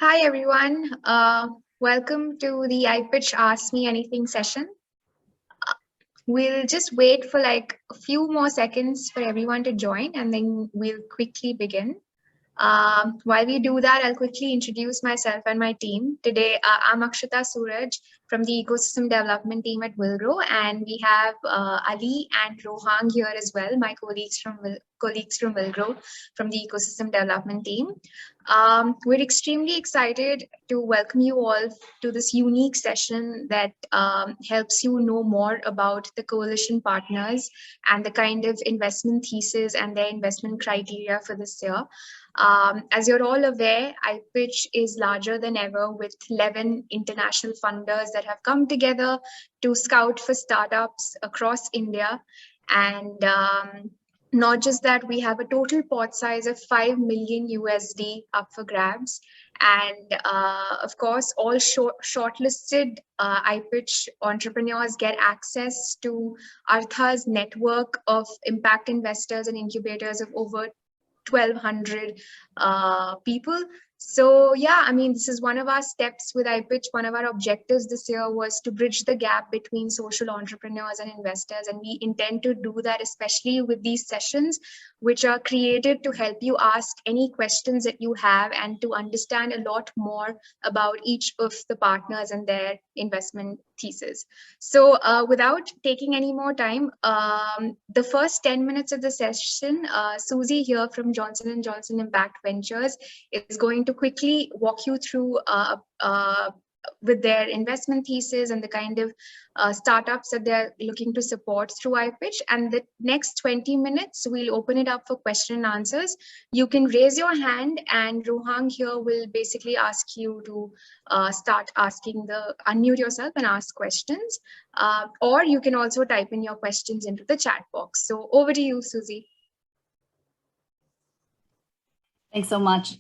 Hi everyone. Welcome to the iPitch Ask Me Anything session. We'll just wait for like a few more seconds for everyone to join and then we'll quickly begin. While we do that, I'll quickly introduce myself and my team. Today, I'm Akshita Suraj from the Ecosystem Development team at Villgro, and we have Ali and Rohang here as well, my colleagues from Villgro from the Ecosystem Development team. We're extremely excited to welcome you all to this unique session that helps you know more about the coalition partners and the kind of investment thesis and their investment criteria for this year. As you're all aware, iPitch is larger than ever with 11 international funders that have come together to scout for startups across India. And not just that, we have a total pot size of 5 million USD up for grabs. And of course, all shortlisted iPitch entrepreneurs get access to Artha's network of impact investors and incubators of over 1,200 people. So yeah, I mean, this is one of our steps with iPitch. One of our objectives this year was to bridge the gap between social entrepreneurs and investors. And we intend to do that, especially with these sessions, which are created to help you ask any questions that you have and to understand a lot more about each of the partners and their investment thesis. So without taking any more time, the first 10 minutes of the session, Susie here from Johnson & Johnson Impact Ventures is going to quickly walk you through with their investment thesis and the kind of startups that they're looking to support through iPitch. And the next 20 minutes, we'll open it up for question and answers. You can raise your hand and Rohang here will basically ask you to unmute yourself and ask questions. Or you can also type in your questions into the chat box. So over to you, Susie. Thanks so much.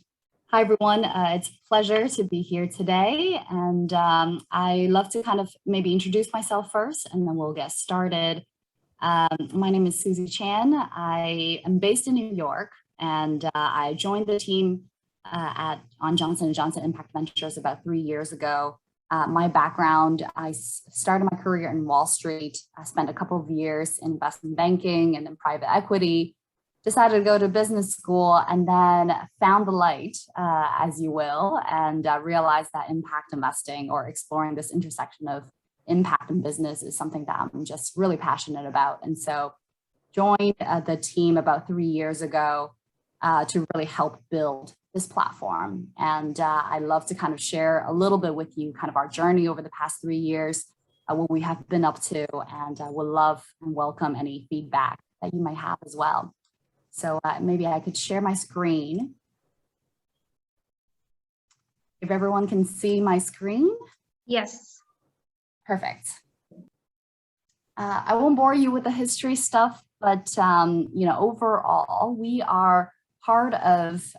Hi, everyone. It's a pleasure to be here today. And I love to kind of maybe introduce myself first, and then we'll get started. My name is Susie Chan. I am based in New York, and I joined the team on Johnson & Johnson Impact Ventures about 3 years ago. My background, I started my career in Wall Street. I spent a couple of years in investment banking and then private equity. Decided to go to business school and then found the light, as you will, and realized that impact investing or exploring this intersection of impact and business is something that I'm just really passionate about. And so joined the team about 3 years ago to really help build this platform. And I love to kind of share a little bit with you kind of our journey over the past 3 years, what we have been up to, and would love and welcome any feedback that you might have as well. So maybe I could share my screen. If everyone can see my screen. Yes. Perfect. I won't bore you with the history stuff, but overall, we're part of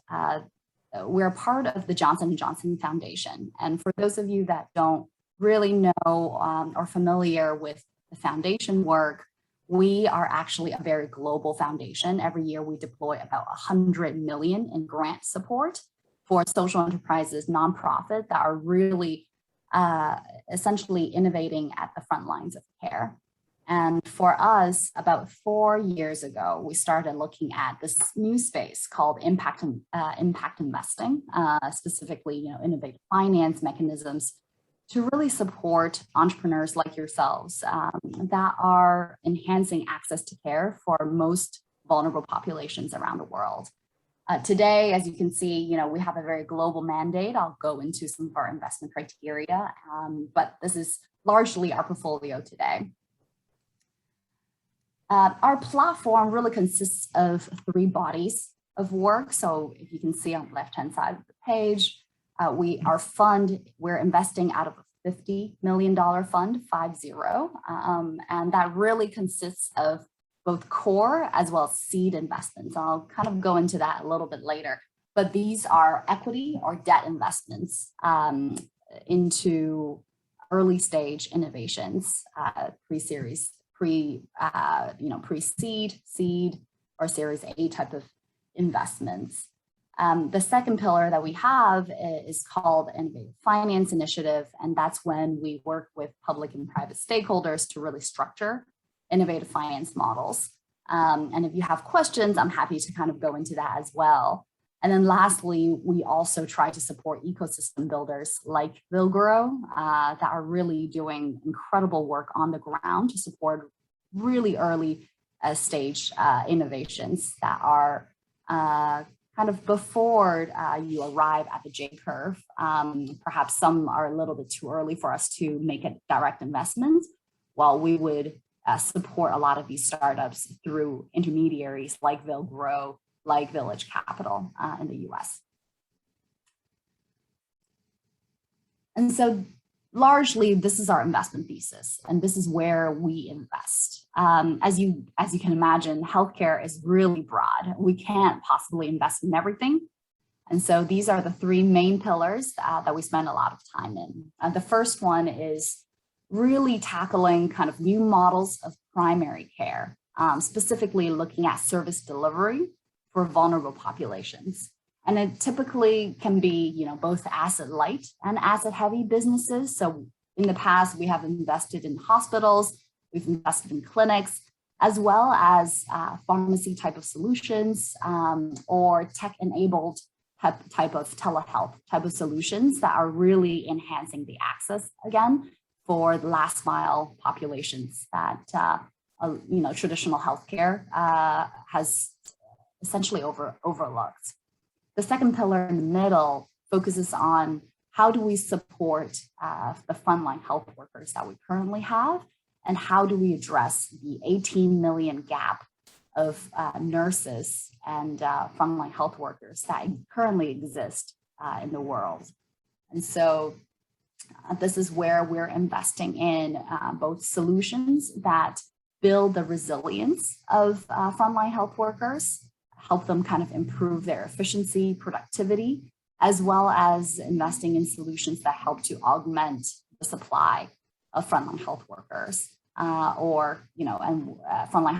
the Johnson & Johnson Foundation. And for those of you that don't really know or familiar with the foundation work, we are actually a very global foundation. Every year we deploy about 100 million in grant support for social enterprises, nonprofit that are really essentially innovating at the front lines of care. And for us, about 4 years ago, we started looking at this new space called impact investing, specifically, innovative finance mechanisms to really support entrepreneurs like yourselves that are enhancing access to care for most vulnerable populations around the world. Today, as you can see, we have a very global mandate. I'll go into some of our investment criteria, but this is largely our portfolio today. Our platform really consists of 3 bodies of work. So if you can see on the left-hand side of the page, we're investing out of a $50 million fund, 50, and that really consists of both core as well as seed investments. I'll kind of go into that a little bit later, but these are equity or debt investments into early stage innovations, pre-series, pre-seed, seed, or Series A type of investments. The second pillar that we have is called Innovative Finance Initiative, and that's when we work with public and private stakeholders to really structure innovative finance models. And if you have questions, I'm happy to kind of go into that as well. And then lastly, we also try to support ecosystem builders like Villgro that are really doing incredible work on the ground to support really early stage innovations that are kind of before you arrive at the J curve. Perhaps some are a little bit too early for us to make a direct investment, while we would support a lot of these startups through intermediaries like Villgro, like Village Capital in the US. And so largely, this is our investment thesis, and this is where we invest. As you can imagine, healthcare is really broad. We can't possibly invest in everything. And so these are the three main pillars that we spend a lot of time in. The first one is really tackling kind of new models of primary care, specifically looking at service delivery for vulnerable populations. And it typically can be, both asset light and asset heavy businesses. So in the past, we have invested in hospitals, we've invested in clinics, as well as pharmacy type of solutions or tech-enabled type of telehealth type of solutions that are really enhancing the access again for the last mile populations that traditional healthcare has essentially overlooked. The second pillar in the middle focuses on how do we support the frontline health workers that we currently have, and how do we address the 18 million gap of nurses and frontline health workers that currently exist in the world. And so this is where we're investing in both solutions that build the resilience of frontline health workers, help them kind of improve their efficiency, productivity, as well as investing in solutions that help to augment the supply of frontline health workers, frontline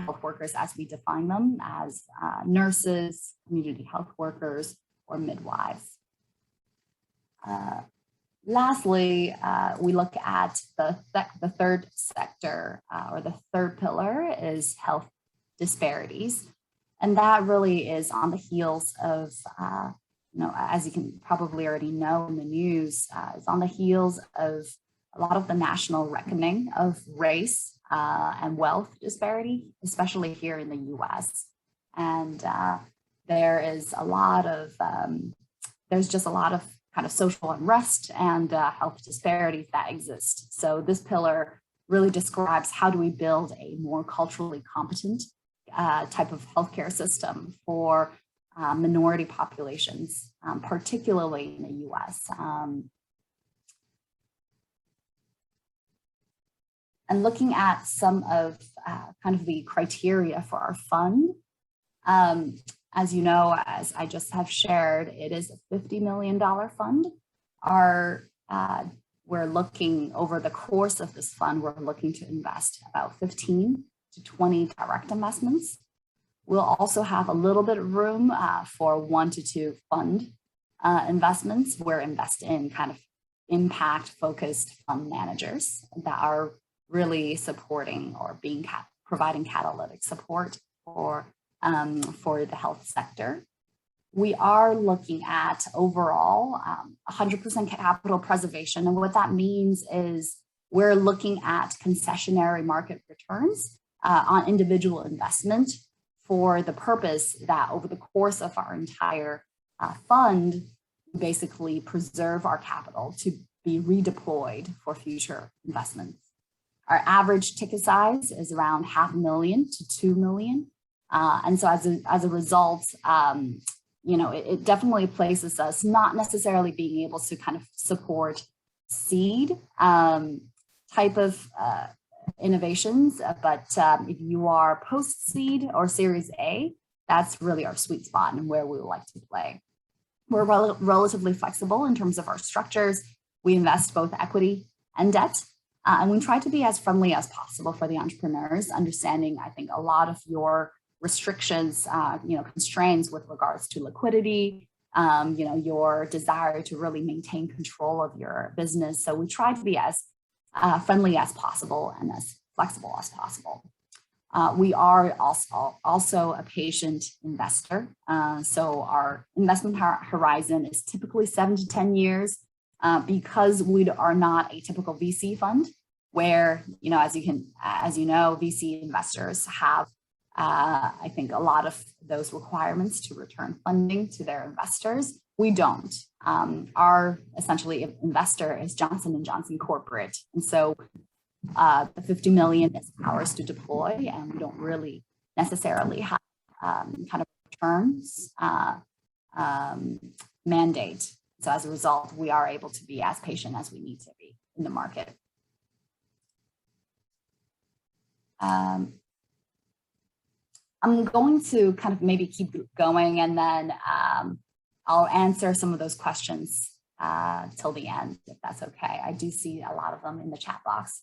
health workers as we define them as nurses, community health workers, or midwives. Lastly, we look at the third sector, or the third pillar is health disparities. And that really is on the heels of, as you can probably already know in the news, it's on the heels of a lot of the national reckoning of race and wealth disparity, especially here in the US. And there is a lot of, there's just a lot of kind of social unrest and health disparities that exist. So this pillar really describes how do we build a more culturally competent type of healthcare system for minority populations, particularly in the US. And looking at some of kind of the criteria for our fund, as you know, as I just have shared, it is a $50 million fund. We're looking over the course of this fund, we're looking to invest about 15 to 20 direct investments. We'll also have a little bit of room for 1 to 2 fund investments. We're invested in kind of impact-focused fund managers that are really supporting or providing catalytic support for the health sector. We are looking at overall 100% capital preservation. And what that means is we're looking at concessionary market returns on individual investment for the purpose that over the course of our entire fund, basically preserve our capital to be redeployed for future investments. Our average ticket size is around $500,000 to $2 million. And so as a result, it definitely places us not necessarily being able to kind of support seed type of innovations, but if you are post-seed or Series A, that's really our sweet spot and where we would like to play. We're relatively flexible in terms of our structures. We invest both equity and debt, and we try to be as friendly as possible for the entrepreneurs, understanding, I think, a lot of your restrictions, constraints with regards to liquidity, your desire to really maintain control of your business. So we try to be as friendly as possible and as flexible as possible. We are also a patient investor. So our investment horizon is typically 7 to 10 years because we are not a typical VC fund where, as you know, VC investors have, I think, a lot of those requirements to return funding to their investors. We don't. Our essentially investor is Johnson & Johnson Corporate. And so the 50 million is ours to deploy, and we don't really necessarily have kind of returns mandate. So as a result, we are able to be as patient as we need to be in the market. I'm going to kind of maybe keep going, and then I'll answer some of those questions till the end, if that's okay. I do see a lot of them in the chat box.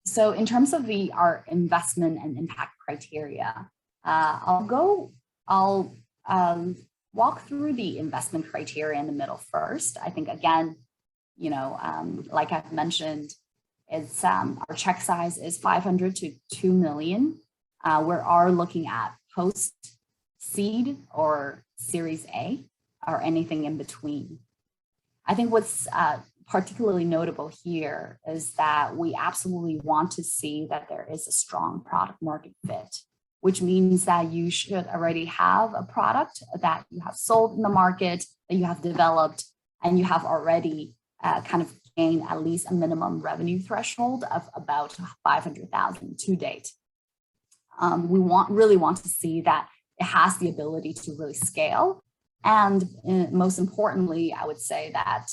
So in terms of our investment and impact criteria, I'll walk through the investment criteria in the middle first. I think, again, like I've mentioned, it's our check size is 500 to 2 million. We are looking at post-seed or Series A or anything in between. I think what's particularly notable here is that we absolutely want to see that there is a strong product market fit, which means that you should already have a product that you have sold in the market, that you have developed, and you have already kind of gained at least a minimum revenue threshold of about 500,000 to date. We really want to see that it has the ability to really scale. And most importantly, I would say that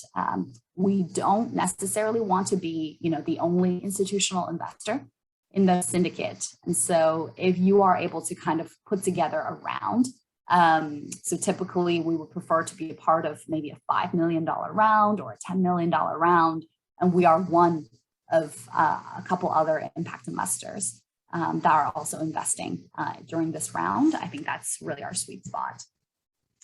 we don't necessarily want to be, the only institutional investor in the syndicate. And so if you are able to kind of put together a round, so typically we would prefer to be a part of maybe a $5 million round or a $10 million round. And we are one of a couple other impact investors that are also investing during this round. I think that's really our sweet spot.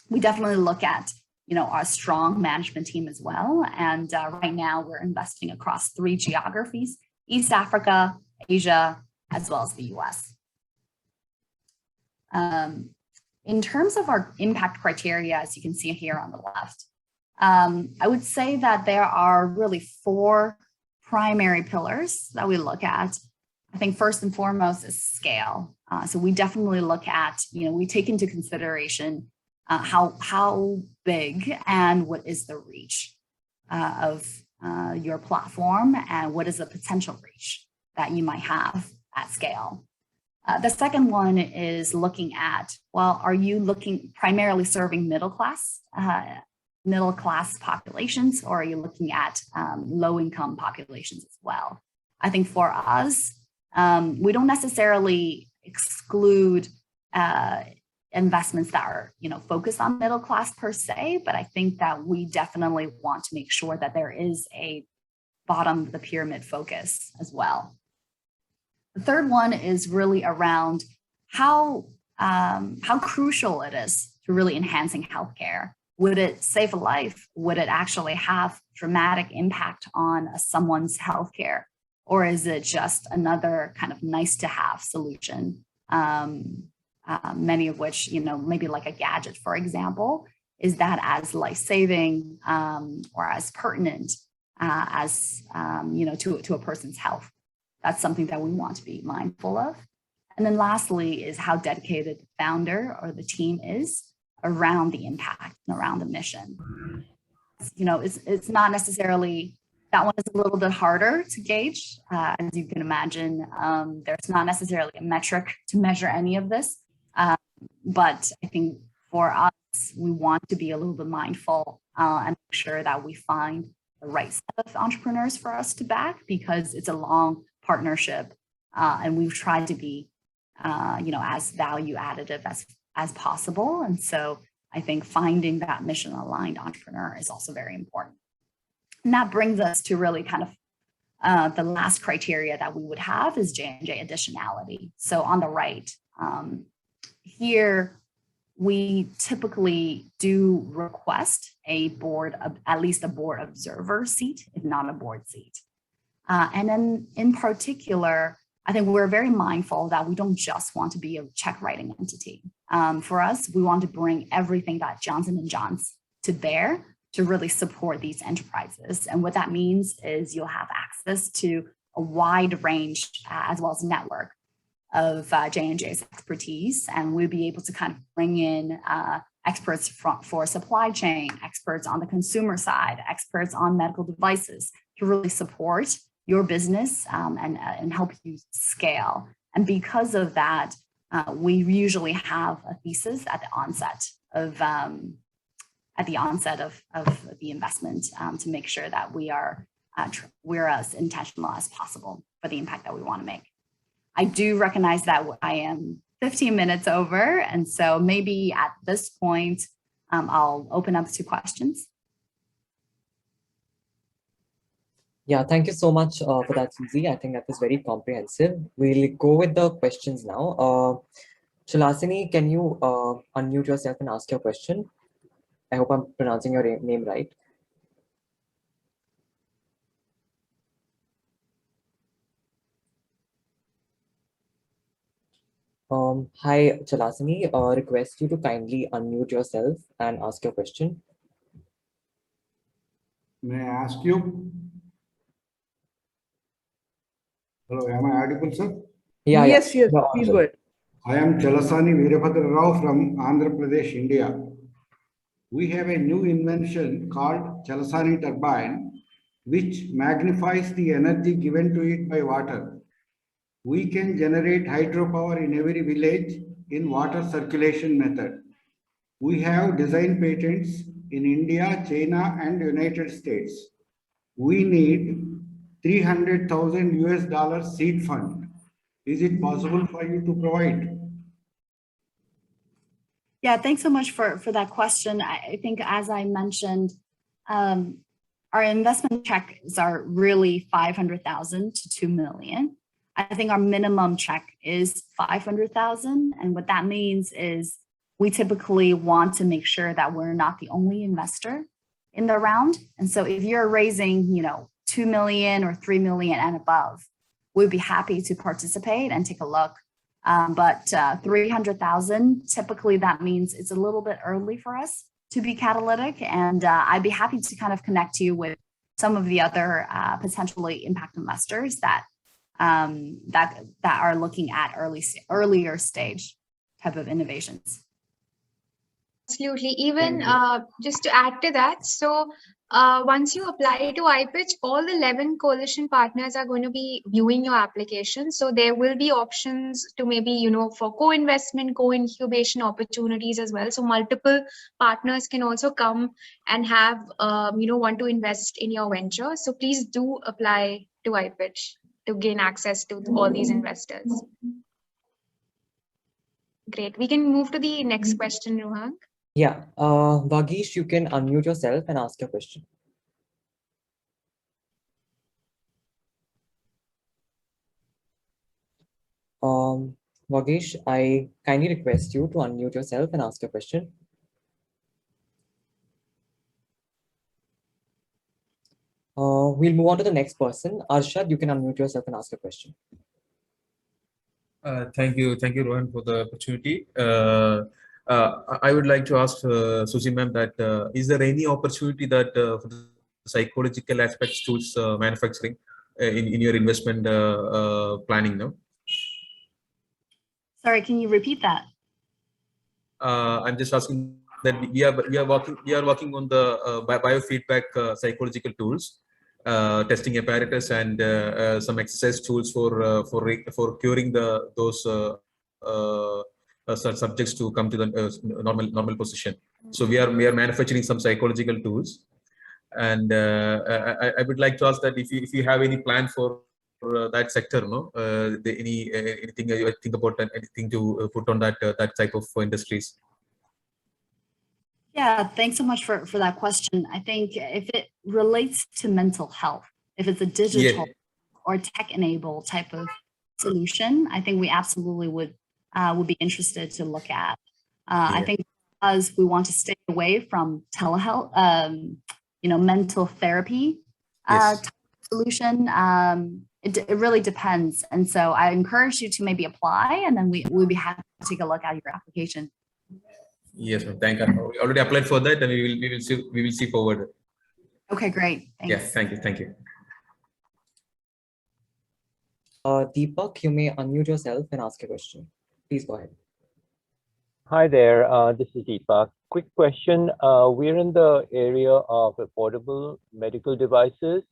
We definitely look at, our strong management team as well. And right now we're investing across 3 geographies: East Africa, Asia, as well as the US. In terms of our impact criteria, as you can see here on the left, I would say that there are really 4 primary pillars that we look at. I think first and foremost is scale. So we definitely look at, we take into consideration how big and what is the reach of your platform, and what is the potential reach that you might have at scale. The second one is looking at, are you looking primarily serving middle class populations, or are you looking at low-income populations as well? I think for us, we don't necessarily exclude investments that are, focused on middle class per se, but I think that we definitely want to make sure that there is a bottom of the pyramid focus as well. The third one is really around how crucial it is to really enhancing healthcare. Would it save a life? Would it actually have dramatic impact on someone's healthcare? Or is it just another kind of nice to have solution? Many of which, maybe like a gadget, for example, is that as life-saving or as pertinent as, to a person's health? That's something that we want to be mindful of. And then lastly is how dedicated the founder or the team is around the impact and around the mission. It's not necessarily, that one is a little bit harder to gauge. As you can imagine, there's not necessarily a metric to measure any of this. But I think for us, we want to be a little bit mindful and make sure that we find the right set of entrepreneurs for us to back, because it's a long partnership, and we've tried to be, as value additive as possible. And so I think finding that mission aligned entrepreneur is also very important. And that brings us to really kind of the last criteria that we would have is J&J additionality. So on the right, here we typically do request at least a board observer seat, if not a board seat. And then in particular, I think we're very mindful that we don't just want to be a check writing entity. For us, we want to bring everything that Johnson & Johnson's to bear to really support these enterprises. And what that means is you'll have access to a wide range as well as network of J&J's expertise, and we'll be able to kind of bring in experts for supply chain, experts on the consumer side, experts on medical devices to really support your business and help you scale. And because of that, we usually have a thesis at the onset of the investment to make sure that we're as intentional as possible for the impact that we want to make. I do recognize that I am 15 minutes over, and so maybe at this point, I'll open up to questions. Yeah, thank you so much for that, Susie. I think that was very comprehensive. We'll go with the questions now. Chalasini, can you unmute yourself and ask your question? I hope I'm pronouncing your name right. Hi, Chalasini. Request you to kindly unmute yourself and ask your question. May I ask you? Hello, am I audible, sir? Yeah, yes, yeah. yes, please go ahead. I am Chalasani Veerabhadra Rao from Andhra Pradesh, India. We have a new invention called Chalasani turbine, which magnifies the energy given to it by water. We can generate hydropower in every village in water circulation method. We have design patents in India, China, and United States. We need $300,000 US seed fund. Is it possible for you to provide? Yeah, thanks so much for that question. I think, as I mentioned, our investment checks are really 500,000 to 2 million. I think our minimum check is 500,000, and what that means is we typically want to make sure that we're not the only investor in the round. And so, if you're raising, 2 million or 3 million and above, we'd be happy to participate and take a look. But 300,000, typically that means it's a little bit early for us to be catalytic. And I'd be happy to kind of connect you with some of the other potentially impact investors that are looking at earlier stage type of innovations. Absolutely. Even just to add to that, so once you apply to iPitch, all the 11 coalition partners are going to be viewing your application. So there will be options to maybe, for co-investment, co-incubation opportunities as well. So multiple partners can also come and have, want to invest in your venture. So please do apply to iPitch to gain access to all these investors. Great. We can move to the next question, Rohan. Yeah, Vagish, you can unmute yourself and ask your question. Vagish, I kindly request you to unmute yourself and ask your question. We'll move on to the next person. Arshad, you can unmute yourself and ask your question. Thank you, Rohan, for the opportunity. I would like to ask Susie ma'am that is there any opportunity that for the psychological aspects tools manufacturing in your investment planning now? Sorry, can you repeat that? I'm just asking that we are working on the biofeedback psychological tools, testing apparatus and some exercise tools for curing those subjects to come to the normal position. So we are manufacturing some psychological tools, and I would like to ask that if you have any plan for that sector, no? Anything you think about, anything to put on that type of industries? Yeah, thanks so much for that question. I think if it relates to mental health, if it's a digital or tech-enabled type of solution, I think we absolutely would be interested to look at. I think because we want to stay away from telehealth, mental therapy Yes. type of solution. It really depends. And so I encourage you to maybe apply, and then we'll be happy to take a look at your application. Yes, ma'am. Thank you. We already applied for that, and we will see forward. Okay, great. Thanks. Yeah, thank you. Deepak, you may unmute yourself and ask a question. Please go ahead. Hi there, this is Deepak. Quick question. We're in the area of affordable medical devices,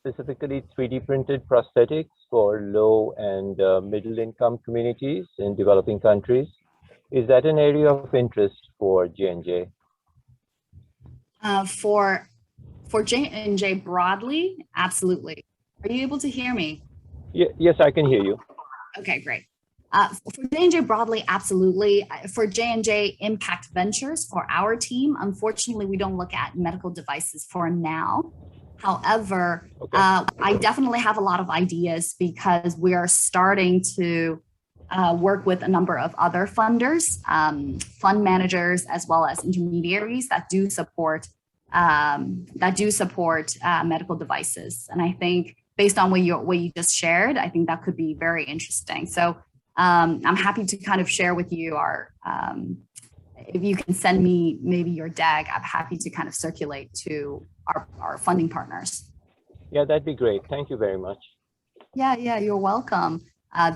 specifically 3D printed prosthetics for low and middle income communities in developing countries. Is that an area of interest for J&J? For J&J broadly, absolutely. Are you able to hear me? Yes, I can hear you. Okay, great. For J&J broadly, absolutely. For J&J Impact Ventures, for our team, unfortunately, we don't look at medical devices for now. However, Okay. I definitely have a lot of ideas because we are starting to work with a number of other funders, fund managers, as well as intermediaries that do support medical devices. And I think based on what you just shared, I think that could be very interesting. So I'm happy to kind of share with you if you can send me maybe your deck, I'm happy to kind of circulate to our funding partners. Yeah, that'd be great. Thank you very much. Yeah, you're welcome.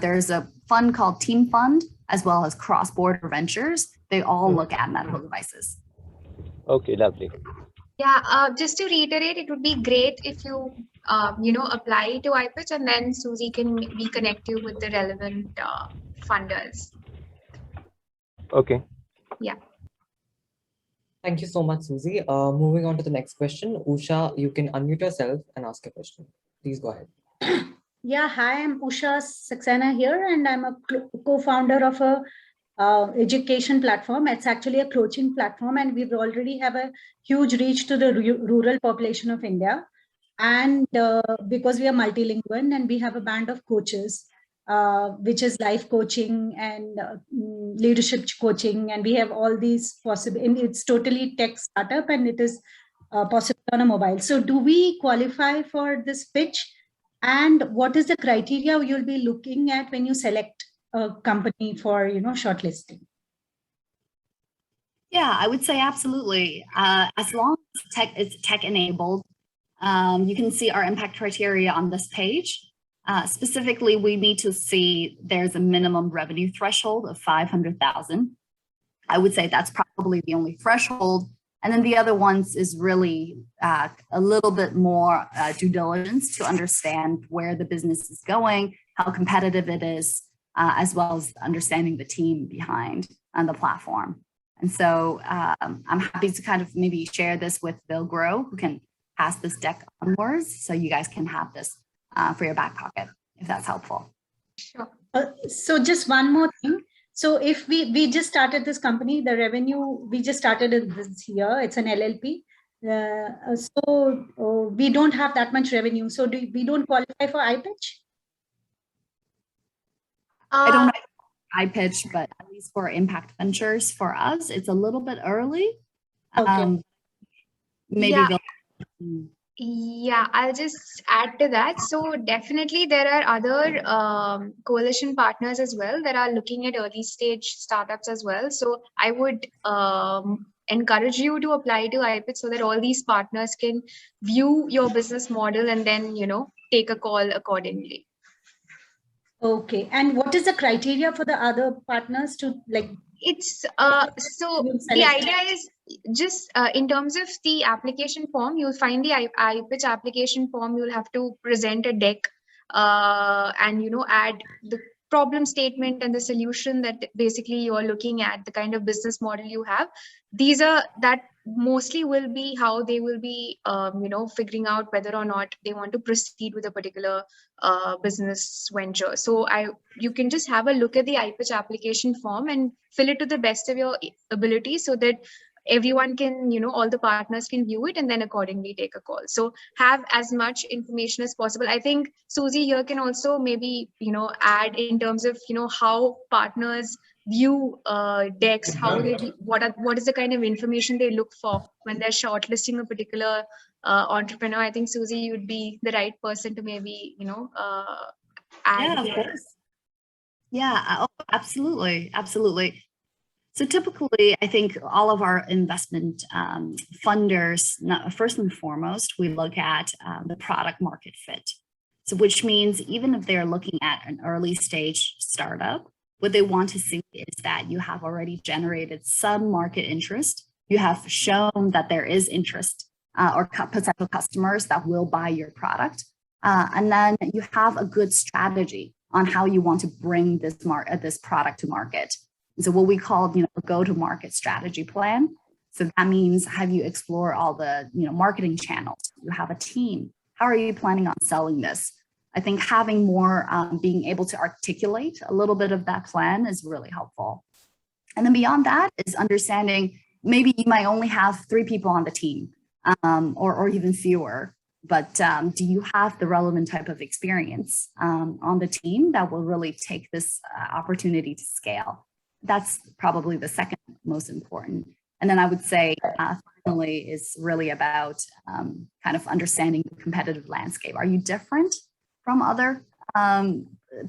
There's a fund called Team Fund, as well as Cross Border Ventures. They all look at medical devices. Okay, lovely. Yeah, just to reiterate, it would be great if you, apply to iPitch, and then Susie can reconnect you with the relevant funders. Okay. Yeah. Thank you so much, Susie. Moving on to the next question. Usha, you can unmute yourself and ask a question. Please go ahead. Yeah, hi, I'm Usha Saxena here, and I'm a co-founder of a education platform. It's actually a coaching platform, and we already have a huge reach to the rural population of India. And because we are multilingual, and we have a band of coaches, which is life coaching and leadership coaching, and we have all these possible, and it's totally tech startup, and it is possible on a mobile. So do we qualify for this pitch? And what is the criteria you'll be looking at when you select a company for, shortlisting? Yeah, I would say absolutely. As long as it's tech enabled, you can see our impact criteria on this page. Specifically, we need to see there's a minimum revenue threshold of 500,000. I would say that's probably the only threshold. And then the other ones is really a little bit more due diligence to understand where the business is going, how competitive it is, as well as understanding the team behind the platform. And so I'm happy to kind of maybe share this with Villgro, who can pass this deck onwards, so you guys can have this for your back pocket, if that's helpful. Sure. So just one more thing. So if we just started this company, the revenue, we just started it this year, it's an LLP. So we don't have that much revenue. So we don't qualify for iPitch? I don't know iPitch, but at least for Impact Ventures, for us, it's a little bit early. Okay. Maybe Yeah, I'll just add to that. So definitely there are other coalition partners as well that are looking at early stage startups as well. So I would encourage you to apply to iPitch so that all these partners can view your business model and then, take a call accordingly. Okay. And what is the criteria for the other partners to like? It's so the idea is just in terms of the application form, you'll find the iPitch application form. You'll have to present a deck and add the problem statement and the solution that basically you're looking at, the kind of business model you have. That mostly will be how they will be figuring out whether or not they want to proceed with a particular business venture. So you can just have a look at the iPitch application form and fill it to the best of your ability so that everyone can, all the partners can view it and then accordingly take a call. So have as much information as possible. I think Susie here can also maybe, add in terms of, how partners view decks? How they what is the kind of information they look for when they're shortlisting a particular entrepreneur? I think Susie, you'd be the right person to maybe add. Yeah, of course. Yeah, oh, absolutely, absolutely. So typically, I think all of our investment funders, first and foremost, we look at the product market fit. So which means even if they're looking at an early stage startup, what they want to see is that you have already generated some market interest. You have shown that there is interest or potential customers that will buy your product. And then you have a good strategy on how you want to bring this product to market. So what we call, a go-to-market strategy plan. So that means, have you explored all the, marketing channels? You have a team. How are you planning on selling this? I think having more, being able to articulate a little bit of that plan is really helpful. And then beyond that is understanding, maybe you might only have 3 people on the team, or even fewer. But do you have the relevant type of experience on the team that will really take this opportunity to scale? That's probably the second most important. And then I would say finally is really about kind of understanding the competitive landscape. Are you different from other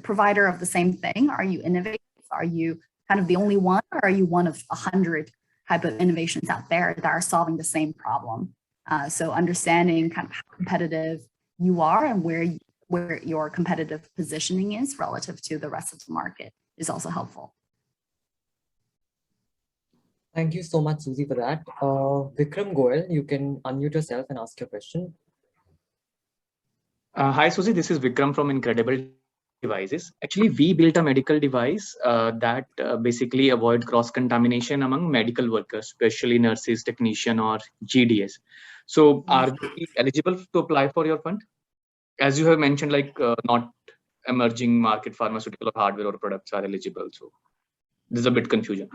provider of the same thing? Are you innovative? Are you kind of the only one, or are you one of 100 type of innovations out there that are solving the same problem? So understanding kind of how competitive you are and where your competitive positioning is relative to the rest of the market is also helpful. Thank you so much, Susie, for that. Vikram Goel, you can unmute yourself and ask your question. Hi, Susie. This is Vikram from Incredible Devices. Actually, we built a medical device that basically avoid cross-contamination among medical workers, especially nurses, technician, or GDS. So are we eligible to apply for your fund? As you have mentioned, like not emerging market pharmaceutical or hardware or products are eligible. So there's a bit confusion.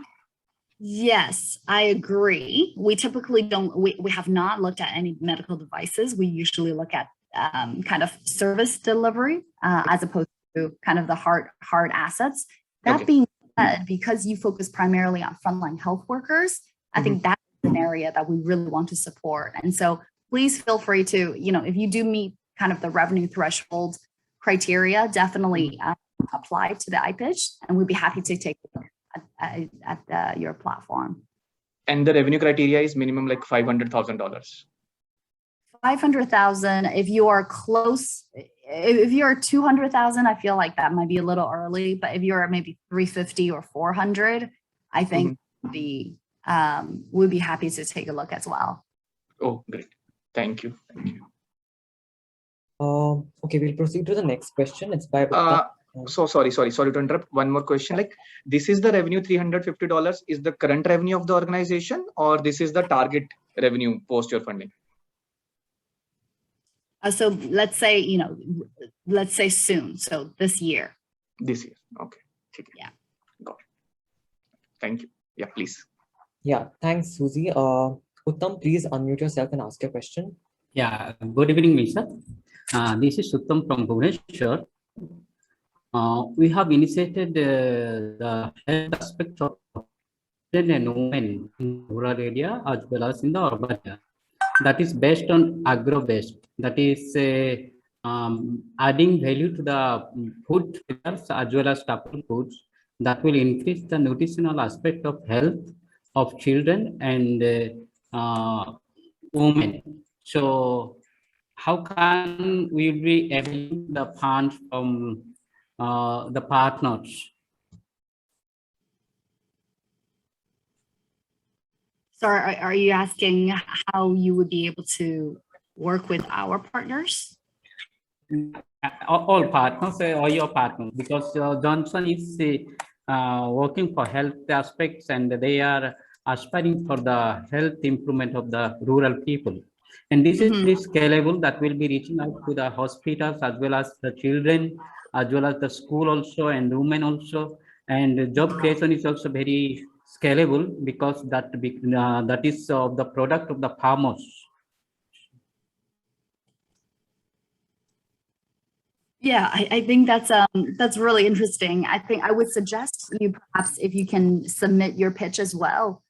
Yes, I agree. We typically we have not looked at any medical devices. We usually look at kind of service delivery as opposed to kind of the hard assets. That being said, because you focus primarily on frontline health workers, I think that's an area that we really want to support. And so please feel free to, if you do meet kind of the revenue threshold criteria, definitely apply to the iPitch, and we'd be happy to take a look at your platform. And the revenue criteria is minimum like $500,000. 500,000. If you are close, if you're 200,000, I feel like that might be a little early. But if you're maybe 350 or 400, I think we'd be happy to take a look as well. Oh, great! Thank you. Thank you. Okay, we'll proceed to the next question. It's by. So sorry to interrupt. One more question. Like, this is the revenue $350 is the current revenue of the organization, or this is the target revenue post your funding? So let's say, let's say soon. So this year. This year. Okay. Yeah. Got it. Thank you. Yeah, please. Yeah, thanks, Susie. Uttam, please unmute yourself and ask your question. Yeah, good evening, Misha. This is Uttam from Bhubaneswar. We have initiated the health aspect of men and women in rural area as well as in the urban area. That is based on agro-based. That is adding value to the food as well as staple foods that will increase the nutritional aspect of health of children and women. So how can we be able the funds from the partners? So are you asking how you would be able to work with our partners? All partners, or your partners, because Johnson is working for health aspects and they are aspiring for the health improvement of the rural people. And this is very scalable, that will be reaching out to the hospitals as well as the children, as well as the school also and women also. And job creation is also very scalable because that is the product of the farmers. Yeah, I think that's really interesting. I think I would suggest you perhaps if you can submit your pitch as well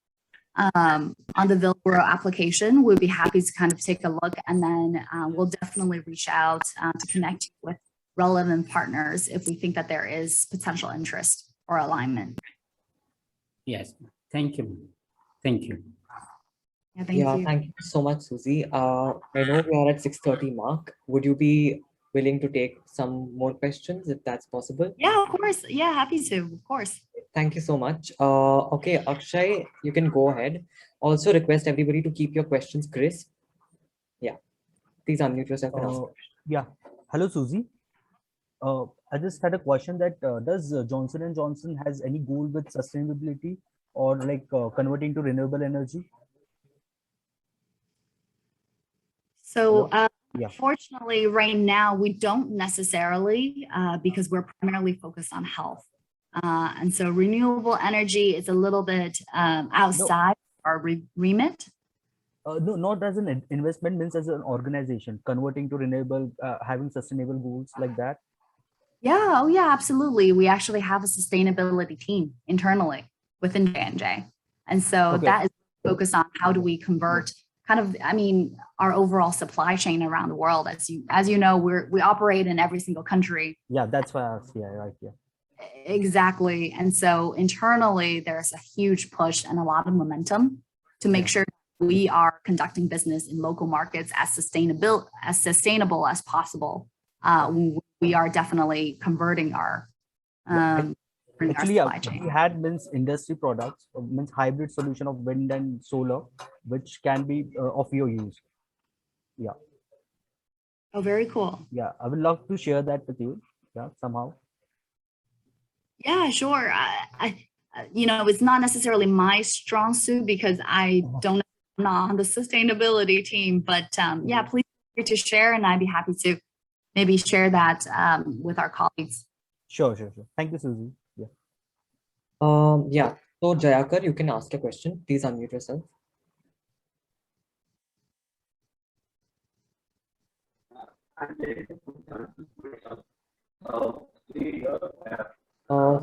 on the Villgro application. We'd be happy to kind of take a look, and then we'll definitely reach out to connect you with relevant partners if we think that there is potential interest or alignment. Yes, thank you. Thank you. Yeah, thank you. Thank you so much, Susie. I know we are at 6:30 mark. Would you be willing to take some more questions if that's possible? Yeah, of course. Yeah, happy to, of course. Thank you so much. Okay, Akshay, you can go ahead. Also request everybody to keep your questions crisp. Yeah, please unmute yourself and ask. Yeah, hello, Susie. I just had a question that does Johnson & Johnson has any goal with sustainability or like converting to renewable energy? So Yeah. fortunately, right now, we don't necessarily because we're primarily focused on health. And so renewable energy is a little bit outside our remit. No, not as an investment, means as an organization, converting to renewable, having sustainable goals like that. Yeah, oh yeah, absolutely. We actually have a sustainability team internally within J&J. And so that is focused on how do we convert kind of, I mean, our overall supply chain around the world. As you know, we operate in every single country. Yeah, that's why I asked. Yeah, right. Yeah. Exactly. And so internally, there's a huge push and a lot of momentum to make sure we are conducting business in local markets as sustainable as possible. We are definitely converting our supply chain. We had means industry products, means hybrid solution of wind and solar, which can be of your use. Yeah. Oh, very cool. Yeah, I would love to share that with you. Yeah, somehow. Yeah, sure. You know, it's not necessarily my strong suit because I'm not on the sustainability team, but yeah, please feel free to share, and I'd be happy to maybe share that with our colleagues. Sure. Thank you, Susie. Yeah. Yeah. So Jayakar, you can ask a question. Please unmute yourself.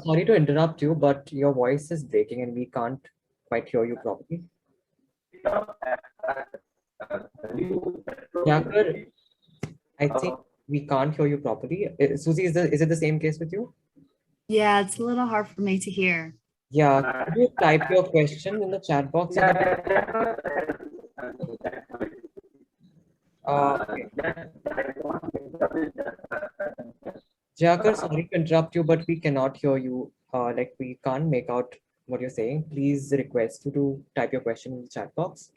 Sorry to interrupt you, but your voice is breaking and we can't quite hear you properly. Jayakar, I think we can't hear you properly. Susie, is it the same case with you? Yeah, it's a little hard for me to hear. Yeah, could you type your question in the chat box? Jayakar, sorry to interrupt you, but we cannot hear you. Like we can't make out what you're saying. Please request you to type your question in the chat box.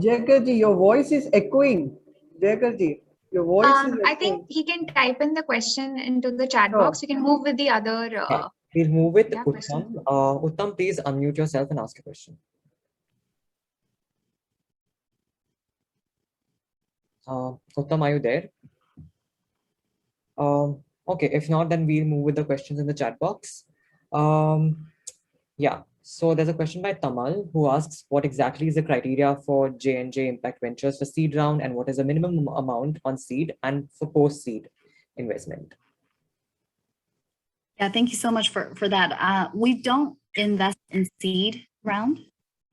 Jayakar ji, your voice is echoing. Jayakar ji, your voice is echoing. I think he can type in the question into the chat box. You can move with the other. We'll move with Uttam. Uttam, please unmute yourself and ask a question. Uttam, are you there? Okay, if not, then we'll move with the questions in the chat box. Yeah, so there's a question by Tamal who asks, what exactly is the criteria for J&J Impact Ventures for seed round, and what is the minimum amount on seed and for post-seed investment? Yeah, thank you so much for that. We don't invest in seed round,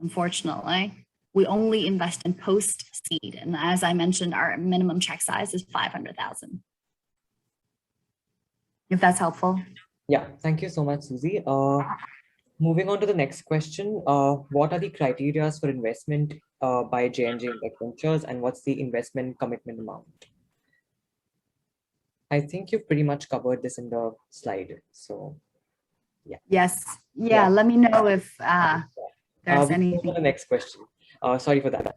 unfortunately. We only invest in post-seed. And as I mentioned, our minimum check size is 500,000. If that's helpful. Yeah, thank you so much, Susie. Moving on to the next question. What are the criteria for investment by J&J Impact Ventures, and what's the investment commitment amount? I think you've pretty much covered this in the slide. So, yeah. Yes. Yeah. Let me know if there's anything. The next question. Sorry for that.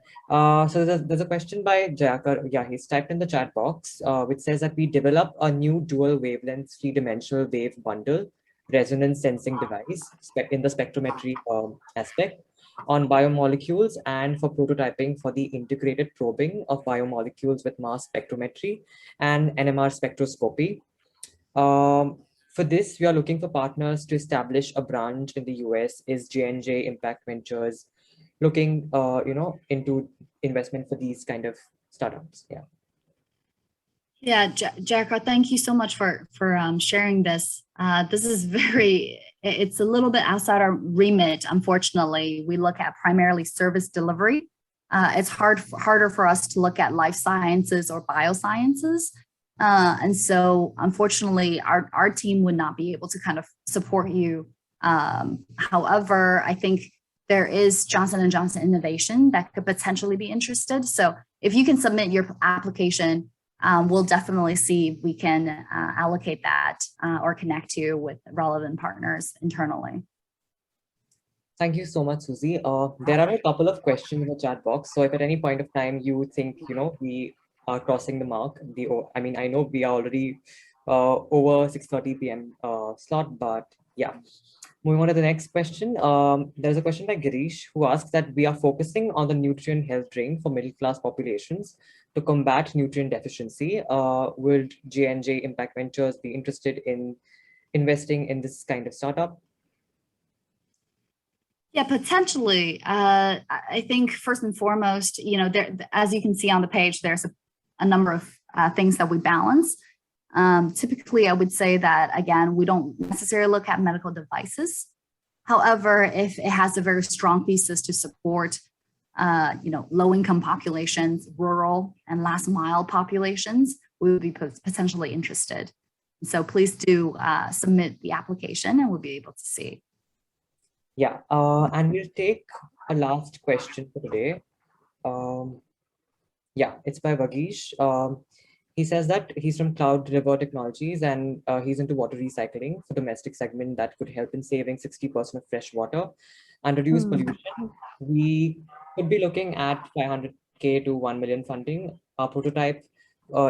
So there's a question by Jayakar. Yeah, he's typed in the chat box, which says that we develop a new dual wavelength 3-dimensional wave bundle resonance sensing device in the spectrometry aspect on biomolecules, and for prototyping for the integrated probing of biomolecules with mass spectrometry and NMR spectroscopy. For this, we are looking for partners to establish a branch in the US. Is J&J Impact Ventures looking into investment for these kind of startups? Yeah. Yeah, Jericho, thank you so much for sharing this. This is it's a little bit outside our remit, unfortunately. We look at primarily service delivery. It's harder for us to look at life sciences or biosciences. And so unfortunately, our team would not be able to kind of support you. However, I think there is Johnson & Johnson Innovation that could potentially be interested. So if you can submit your application, we'll definitely see if we can allocate that or connect you with relevant partners internally. Thank you so much, Susie. There are a couple of questions in the chat box. So if at any point of time you think, we are crossing the mark, I know we are already over 6:30 p.m. Slot, but yeah. Moving on to the next question. There's a question by Girish who asks that we are focusing on the nutrient health drain for middle class populations to combat nutrient deficiency. Would J&J Impact Ventures be interested in investing in this kind of startup? Yeah, potentially. I think first and foremost, as you can see on the page, there's a number of things that we balance. Typically, I would say that, again, we don't necessarily look at medical devices. However, if it has a very strong thesis to support, low-income populations, rural and last mile populations, we would be potentially interested. So please do submit the application and we'll be able to see. Yeah, and we'll take a last question for today. Yeah, it's by Vagish. He says that he's from Cloud River Technologies and he's into water recycling for domestic segment that could help in saving 60% of fresh water and reduce pollution. We could be looking at 500K to 1 million funding. Our prototype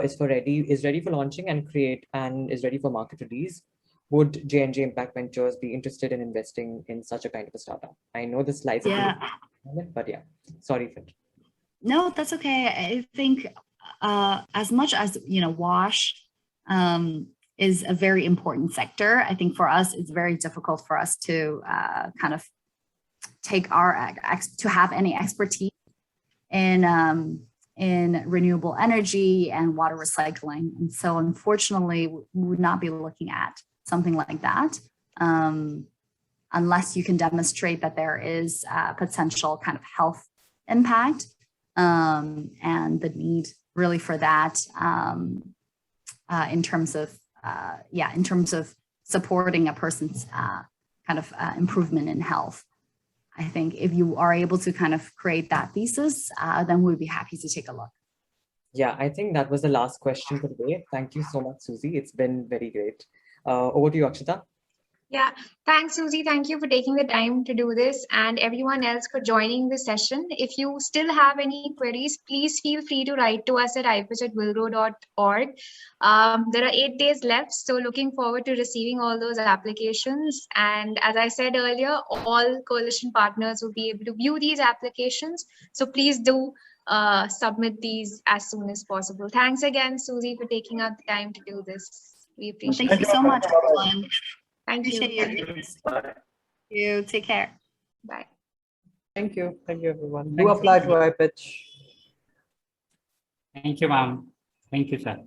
is ready for launching and is ready for market release. Would J&J Impact Ventures be interested in investing in such a kind of a startup? I know this slides, but yeah, sorry for it. No, that's okay. I think as much as WASH is a very important sector, I think for us it's very difficult for us to kind of take to have any expertise in renewable energy and water recycling, and so unfortunately we would not be looking at something like that unless you can demonstrate that there is potential kind of health impact and the need really for that in terms of supporting a person's kind of improvement in health. I think if you are able to kind of create that thesis, then we'd be happy to take a look. Yeah, I think that was the last question for today. Thank you so much, Susie. It's been very great. Over to you, Akshita. Yeah, thanks, Susie. Thank you for taking the time to do this, and everyone else for joining the session. If you still have any queries, please feel free to write to us at ipitch@villgro.org. There are 8 days left, so looking forward to receiving all those applications. And as I said earlier, all coalition partners will be able to view these applications. So please do submit these as soon as possible. Thanks again, Susie, for taking out the time to do this. We appreciate it. Thank you so much, everyone. Thank you. Thank you. Take care. Bye. Thank you. Thank you, everyone. Do apply to iPitch. Thank you, ma'am. Thank you, sir.